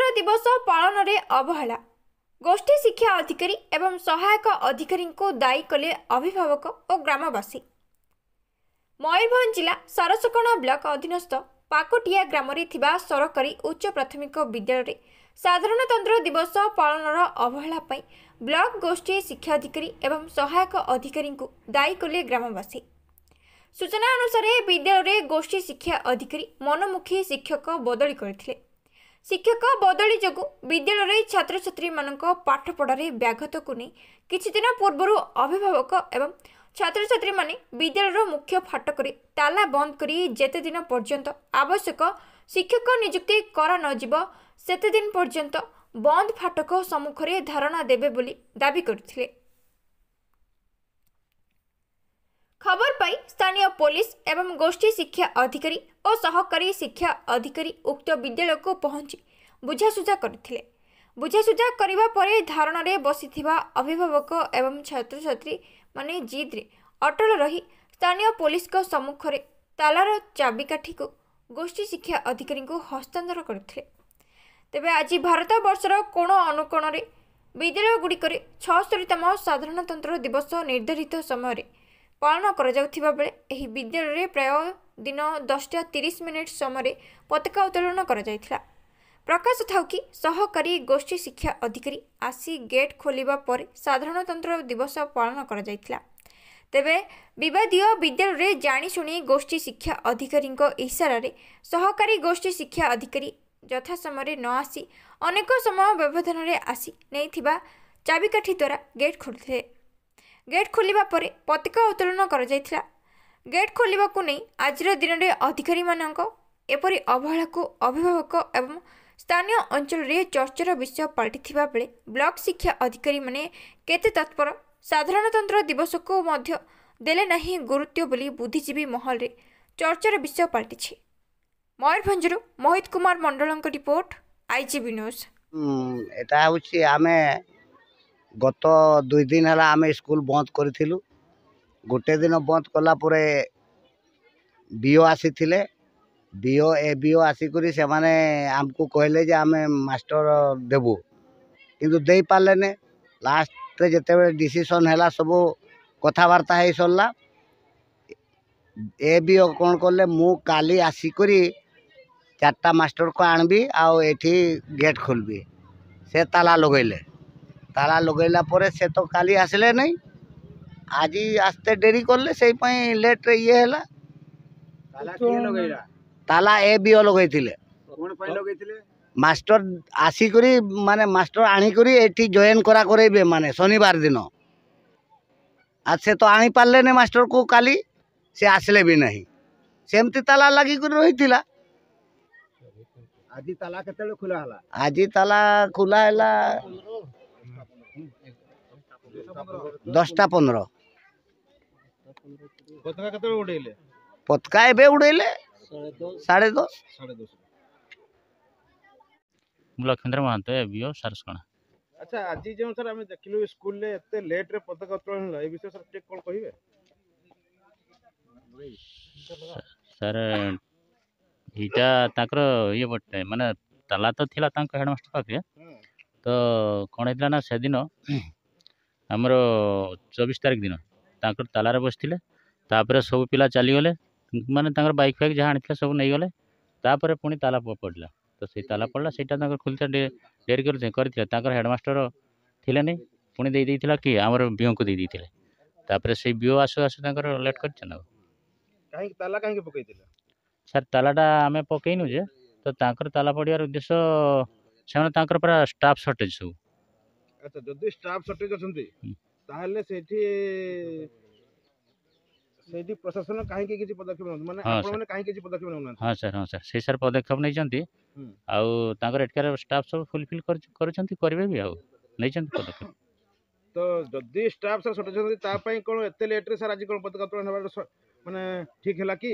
साधारणतंत्र दिवस पालन में अवहेला गोष्ठी शिक्षा अधिकारी एवं सहायक अधिकारी को दायी कले अभिभावक और ग्रामवासी। मयूरभंज जिला सरसकणा ब्लॉक अधीनस्थ पाकोटिया ग्राम सरकारी उच्च प्राथमिक विद्यालय साधारणतंत्र दिवस पालन अवहेला ब्लॉक गोष्ठी शिक्षा अधिकारी एवं सहायक अधिकारी को दायी कले ग्रामवासी। सूचना अनुसार विद्यालय गोष्ठी शिक्षा अधिकारी मनमुखी शिक्षक बदली करथिले। शिक्षक बदली जोगु विद्यालय छात्र छात्री मानक पाठपढ़ारे व्याघात को नहीं किछि दिन पूर्व अभिभावक एवं छात्र छात्री माने विद्यालय मुख्य फाटक ताला बंद करी जेते दिन पर्यंत आवश्यक शिक्षक नियुक्ति करा न जिवो सेते दिन पर्यंत बंद फाटक सम्मुखरे धारणा देबे बोली दाबी करथिले। खबर पाई स्थानीय पुलिस एवं गोष्ठी शिक्षा अधिकारी और सहकारी शिक्षा अधिकारी उक्त विद्यालय को पहुंची बुझासुझा करथिले। बुझासुझा करिबा परे धारणा रे बसिथिबा अभिभावक एवं छात्र छात्री माने जिद रे अटल रही स्थानीय पुलिस को सम्मुख रे तालार चाबिकाठी को गोष्ठी शिक्षा अधिकारी को हस्तांतर करथिले। तेबे आज भारत वर्षर कोण अनुकोण रे विद्यालय गुड़िक 76तम साधारणतंत्र दिवस निर्धारित समय पालन करा बेले एही विद्यालय प्राय दिन 10:30 समय पताका उत्तोलन करा। प्रकाश थाउ कि सहकारी गोष्ठी शिक्षा अधिकारी आसी गेट खोलिबा पर साधारणतंत्र दिवस पालन करा। तेबे विवादीय विद्यालय जाणीशुणी गोष्ठी शिक्षा अधिकारी इशारा सहकारी गोष्ठी शिक्षा अधिकारी यथा समय न आसी अनेक समय व्यवधान रे आसी नहीं चाबिकाठी द्वारा गेट खोलते। गेट खोलिबा परे पताका उत्तोलन करा जायथिला। गेट खोलिबा को नहीं आजिर दिन में अधिकारी मानक एपरी अवहेला को अभिभावक एवं स्थानीय अंचल रे चर्चार विषय पलटिथिबा बेले ब्लॉक शिक्षा अधिकारी माने केते तत्पर साधारणतंत्र दिवस को मध्य देले नहीं गुरुत्व बोली बुद्धिजीवी महल रे चर्चार विषय पलटिछि। मयूरभंजरू Mohit Kumar Mandal report IGB news. एटा होछि आमे गत 2 दिन है आम स्कूल बंद करूँ। गोटे दिन बंद कला बीओ आसी बीओ आसिक से माने आमको कहले जे आम मास्टर देबू किंतु दे पारे लास्ट जिते डिसीजन है सब कथबार्ता हो सरला। ए बीओ कौन कले मु काली आसिक 4टा मास्टर को आणबी आउ एठी गेट खोलबी से ताला लगैला पर से तो काली आसले नहीं आज आस्ते डेरी करले से लेट रे ये है ताला ए बीओ लगैथिले मास्टर आसिक माने मास्टर आनिकरी एठी जॉइन करा करेबे माने शनिवार दिन आज से तो आनी पारले नहीं मास्टर को काली से आसले भी नहीं सेमती ताला लगी रही। आज ताला केते खुला हला? आज ताला खुला है 10:15। पताका केते उड़ेले? पताका एबे उड़ेले 10:30। लखींद्र महांत बीओ सरसकणा। अच्छा आज जो सर हम देखलु स्कूल ले एते लेट रे पताका उत्तोलन होला ए विषय सर टेक कोन कहिबे? सर इटा ताकर ये बटे माने ताला तो थिला तांको हेडमास्टर पाखे तो कोन हेतला ना से दिन हमर 24 तारिख दिन ताकर तालारे बसथिले तापर सब पिला चली गले माने ताकर बाइक फाइक जहाँ आनिथिले सब नहीं गले तापर पुणी ताला पड़ला तो से ताला पड़ला सेटा ताकर खुलता डेरी करथिले ताकर हेडमास्टर थिले नहीं पुणी दे देथिला कि हमर बीओ को दे देथिले तापर से बीओ आसु आसु ताकर लेट करछ ना काहे ताला काहे पकैथिले? सर तालाटा आम पकईनु जे तो तांकर ताला पड़ियार उद्देश्य से तांकर पूरा स्टाफ सर्टेज सब। अच्छा जदि स्टाफ सर्टेज अछंती ताहले सेठी प्रशासन काहे के किछि पदक्षेप न माने आपण माने काहे किछि पदक्षेप न? हां सर से सर पदक्षेप नै जंती आउ तांकर एटकार स्टाफ सब फुलफिल करछंती करबे भी आउ नै जंती पदक्षेप। तो जदि स्टाफ सर सर्टेज अछंती ता पई कोन एते लेट रे सर आज कोन पदका तो माने ठीक हैला कि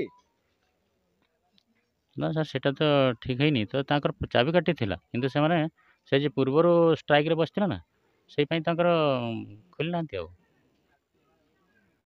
ना सर सेटा तो ठीक है नहीं तो तांकर चाबी काटी थिला किंतु से माने से जे पूर्वरो स्ट्राइक रे बसथिला ना सेई पई तांकर खोली नांती आउ।